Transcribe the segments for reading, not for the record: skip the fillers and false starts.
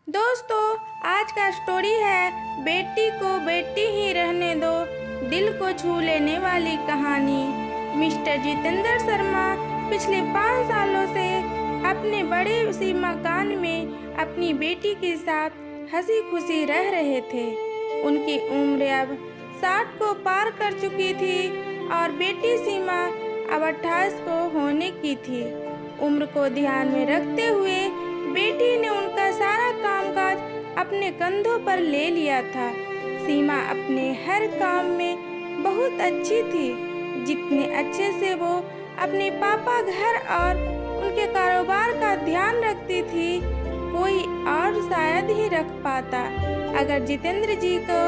दोस्तों, आज का स्टोरी है बेटी को बेटी ही रहने दो, दिल को छू लेने वाली कहानी। मिस्टर जितेंद्र शर्मा पिछले 5 सालों से अपने बड़े उसी मकान में अपनी बेटी के साथ हंसी खुशी रह रहे थे। उनकी उम्र अब 60 को पार कर चुकी थी और बेटी सीमा अब 28 को होने की थी। उम्र को ध्यान में रखते हुए बेटी ने उनका सारा कामकाज अपने कंधों पर ले लिया था। सीमा अपने हर काम में बहुत अच्छी थी, जितने अच्छे से वो अपने पापा घर और उनके कारोबार का ध्यान रखती थी, कोई और शायद ही रख पाता। अगर जितेंद्र जी को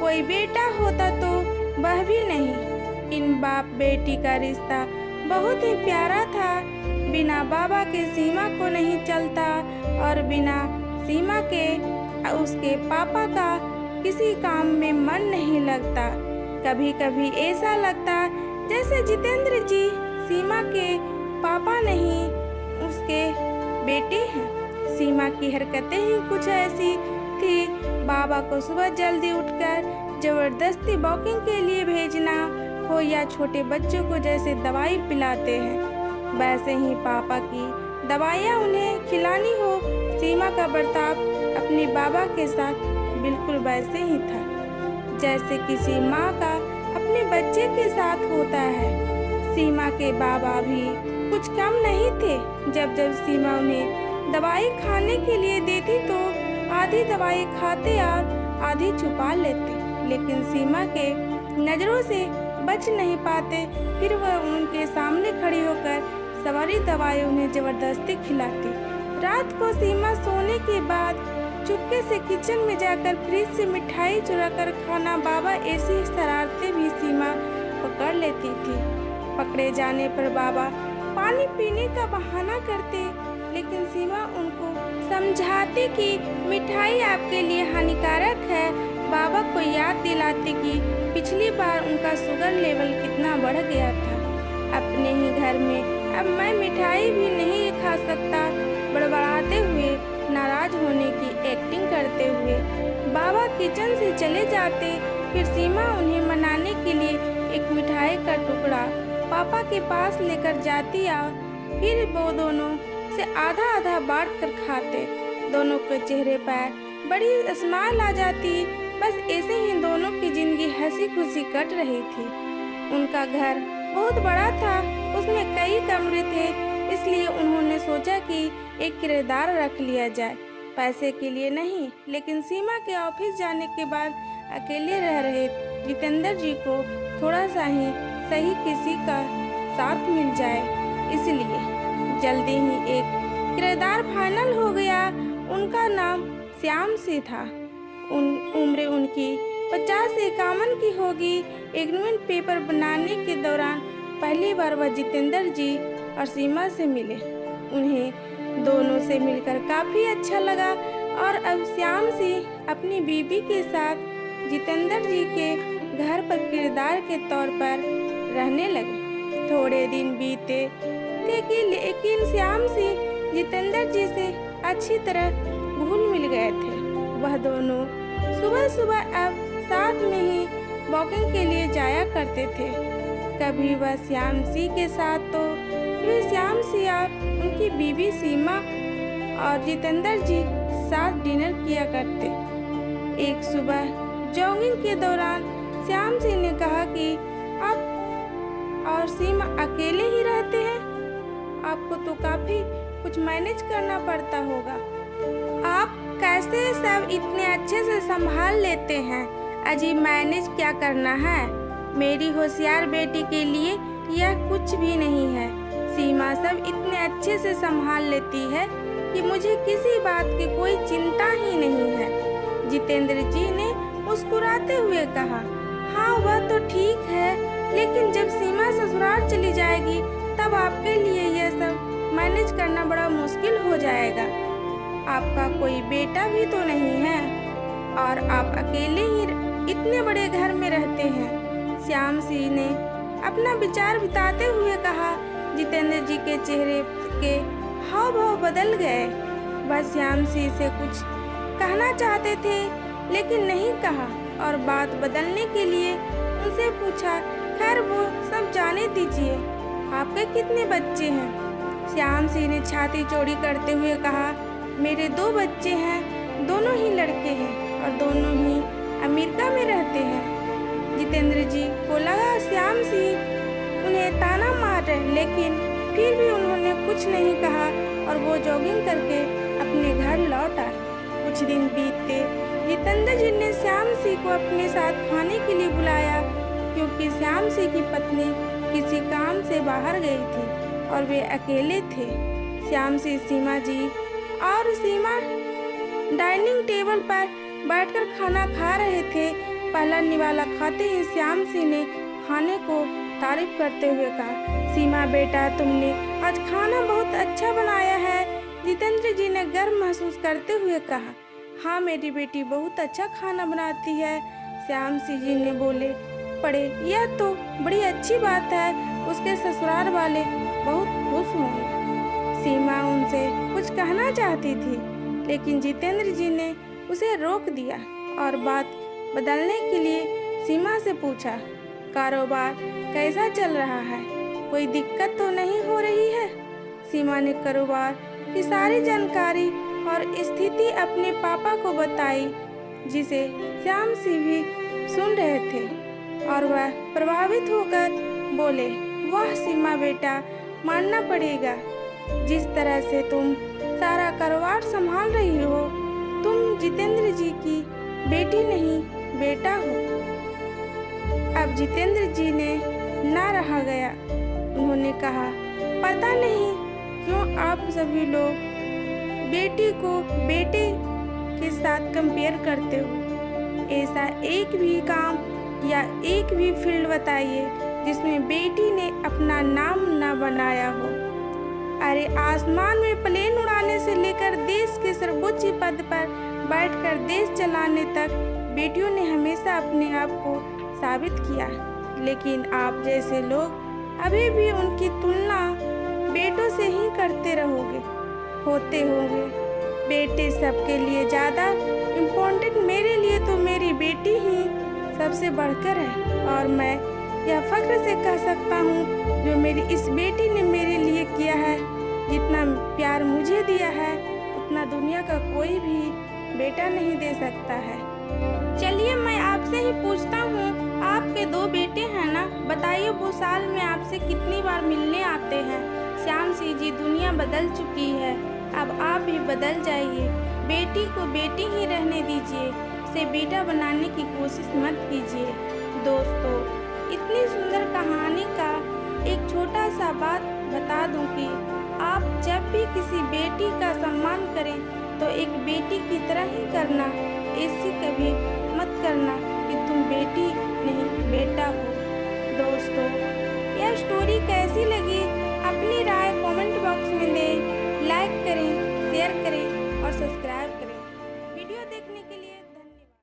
कोई बेटा होता तो वह भी नहीं। इन बाप बेटी का रिश्ता बहुत ही प्यारा था। बिना बाबा के सीमा को नहीं चलता और बिना सीमा के उसके पापा का किसी काम में मन नहीं लगता। कभी कभी ऐसा लगता जैसे जितेंद्र जी सीमा के पापा नहीं, उसके बेटे हैं। सीमा की हरकतें ही कुछ ऐसी थी। बाबा को सुबह जल्दी उठकर जबरदस्ती वॉकिंग के लिए भेजना हो या छोटे बच्चों को जैसे दवाई पिलाते हैं वैसे ही पापा की दवाइयाँ उन्हें खिलानी हो, सीमा का बर्ताव अपने बाबा के साथ बिल्कुल वैसे ही था जैसे किसी माँ का अपने बच्चे के साथ होता है। सीमा के बाबा भी कुछ कम नहीं थे। जब जब सीमा उन्हें दवाई खाने के लिए देती तो आधी दवाई खाते और आधी छुपा लेते, लेकिन सीमा के नज़रों से बच नहीं पाते। फिर वह उनके सामने खड़ी होकर सारी दवाई उन्हें जबरदस्ती खिलाती। रात को सीमा सोने के बाद चुपके से किचन में जाकर फ्रिज से मिठाई चुराकर खाना, बाबा ऐसी शरारतें भी सीमा पकड़ लेती थी। पकड़े जाने पर बाबा पानी पीने का बहाना करते, लेकिन सीमा उनको समझाती कि मिठाई आपके लिए हानिकारक है। बाबा को याद दिलाती कि पिछली बार उनका शुगर लेवल कितना बढ़ गया था। अपने ही घर में अब मैं मिठाई भी नहीं खा सकता, बड़बड़ाते हुए नाराज होने की एक्टिंग करते हुए बाबा किचन से चले जाते। फिर सीमा उन्हें मनाने के लिए एक मिठाई का टुकड़ा पापा के पास लेकर जाती और फिर वो दोनों से आधा आधा बांट कर खाते। दोनों के चेहरे पर बड़ी स्माइल आ जाती। बस ऐसे ही दोनों की जिंदगी हंसी खुशी कट रही थी। उनका घर बहुत बड़ा था, उसमें कई कमरे थे, इसलिए उन्होंने सोचा कि एक किराएदार रख लिया जाए। पैसे के लिए नहीं, लेकिन सीमा के ऑफिस जाने के बाद अकेले रह रहे जितेंद्र जी को थोड़ा सा ही सही किसी का साथ मिल जाए, इसलिए जल्दी ही एक किराएदार फाइनल हो गया। उनका नाम श्याम सी था। उम्र उनकी 50 से 51 की होगी। एग्रीमेंट पेपर बनाने के दौरान पहली बार वह जितेंद्र जी और सीमा से मिले। उन्हें दोनों से मिलकर काफ़ी अच्छा लगा और अब श्याम सी अपनी बीवी के साथ जितेंद्र जी के घर पर किरदार के तौर पर रहने लगे। थोड़े दिन बीते थे कि लेकिन श्याम सी जितेंद्र जी से अच्छी तरह घुल मिल गए थे। वह दोनों सुबह सुबह अब साथ में ही वॉकिंग के लिए जाया करते थे। कभी वह श्याम सी के साथ तो फिर श्याम सी और उनकी बीवी सीमा और जितेंद्र जी साथ डिनर किया करते। एक सुबह जॉगिंग के दौरान श्याम सी ने कहा कि आप और सीमा अकेले ही रहते हैं, आपको तो काफ़ी कुछ मैनेज करना पड़ता होगा। आप कैसे सब इतने अच्छे से संभाल लेते हैं? अजी मैनेज क्या करना है, मेरी होशियार बेटी के लिए यह कुछ भी नहीं है। सीमा सब इतने अच्छे से संभाल लेती है कि मुझे किसी बात की कोई चिंता ही नहीं है। जितेंद्र जी ने मुस्कुराते हुए कहा, हाँ वह तो ठीक है, लेकिन जब सीमा ससुराल चली जाएगी तब आपके लिए यह सब मैनेज करना बड़ा मुश्किल हो जाएगा। आपका कोई बेटा भी तो नहीं है और आप अकेले ही इतने बड़े घर में रहते हैं। श्याम सी ने अपना विचार बताते हुए कहा। जितेंद्र जी के चेहरे के हाव भाव बदल गए। वह श्याम सी से कुछ कहना चाहते थे लेकिन नहीं कहा और बात बदलने के लिए उनसे पूछा, खैर वो सब जाने दीजिए, आपके कितने बच्चे हैं? श्याम सिंह ने छाती चौड़ी करते हुए कहा, मेरे 2 बच्चे हैं, दोनों ही लड़के हैं और दोनों ही अमेरिका में रहते हैं। जितेंद्र जी को लगा श्याम सिंह उन्हें ताना मार रहे, लेकिन फिर भी उन्होंने कुछ नहीं कहा और वो जॉगिंग करके अपने घर लौट आए। कुछ दिन बीतते जितेंद्र जी ने श्याम सिंह को अपने साथ खाने के लिए बुलाया, क्योंकि श्याम सिंह की पत्नी किसी काम से बाहर गई थी और वे अकेले थे। श्याम सिंह, सीमा जी और सीमा डाइनिंग टेबल पर बैठकर खाना खा रहे थे। पहला निवाला खाते ही श्याम सिंह ने खाने को तारीफ करते हुए कहा, सीमा बेटा तुमने आज खाना बहुत अच्छा बनाया है। जितेंद्र जी ने गर्व महसूस करते हुए कहा, हाँ मेरी बेटी बहुत अच्छा खाना बनाती है। श्याम सिंह जी ने बोले पड़े, यह तो बड़ी अच्छी बात है, उसके ससुराल वाले बहुत खुश होंगे। सीमा उनसे कुछ कहना चाहती थी, लेकिन जितेंद्र जी ने उसे रोक दिया और बात बदलने के लिए सीमा से पूछा, कारोबार कैसा चल रहा है, कोई दिक्कत तो नहीं हो रही है? सीमा ने कारोबार की सारी जानकारी और स्थिति अपने पापा को बताई, जिसे श्याम सिंह भी सुन रहे थे और वह प्रभावित होकर बोले, वाह सीमा बेटा, मानना पड़ेगा, जिस तरह से तुम सारा कारोबार संभाल रही हो, तुम जितेंद्र जी की बेटी नहीं बेटा हो। अब जितेंद्र जी ने ना रहा गया, उन्होंने कहा, पता नहीं क्यों आप सभी लोग बेटी को बेटे के साथ कंपेयर करते हो। ऐसा एक भी काम या एक भी फील्ड बताइए जिसमें बेटी ने अपना नाम न बनाया हो। अरे आसमान में प्लेन उड़ाने से लेकर देश के सर्वोच्च पद पर बैठकर देश चलाने तक बेटियों ने हमेशा अपने आप को साबित किया, लेकिन आप जैसे लोग अभी भी उनकी तुलना बेटों से ही करते होते होंगे। बेटे सबके लिए ज़्यादा इम्पोर्टेंट, मेरे लिए तो मेरी बेटी ही सबसे बढ़कर है और मैं यह फख्र से कह सकता हूँ, जो मेरी इस बेटी ने मेरे लिए किया है, जितना प्यार मुझे दिया है उतना दुनिया का कोई भी बेटा नहीं दे सकता है। चलिए मैं आपसे ही पूछता हूँ, आपके 2 बेटे हैं ना, बताइए वो साल में आपसे कितनी बार मिलने आते हैं? श्याम सिंह जी, दुनिया बदल चुकी है, अब आप भी बदल जाइए, बेटी को बेटी ही रहने दीजिए, उसे बेटा बनाने की कोशिश मत कीजिए। दोस्तों, इतनी सुंदर कहानी का एक छोटा सा बात बता दूं कि आप जब भी किसी बेटी का सम्मान करें तो एक बेटी की तरह ही करना।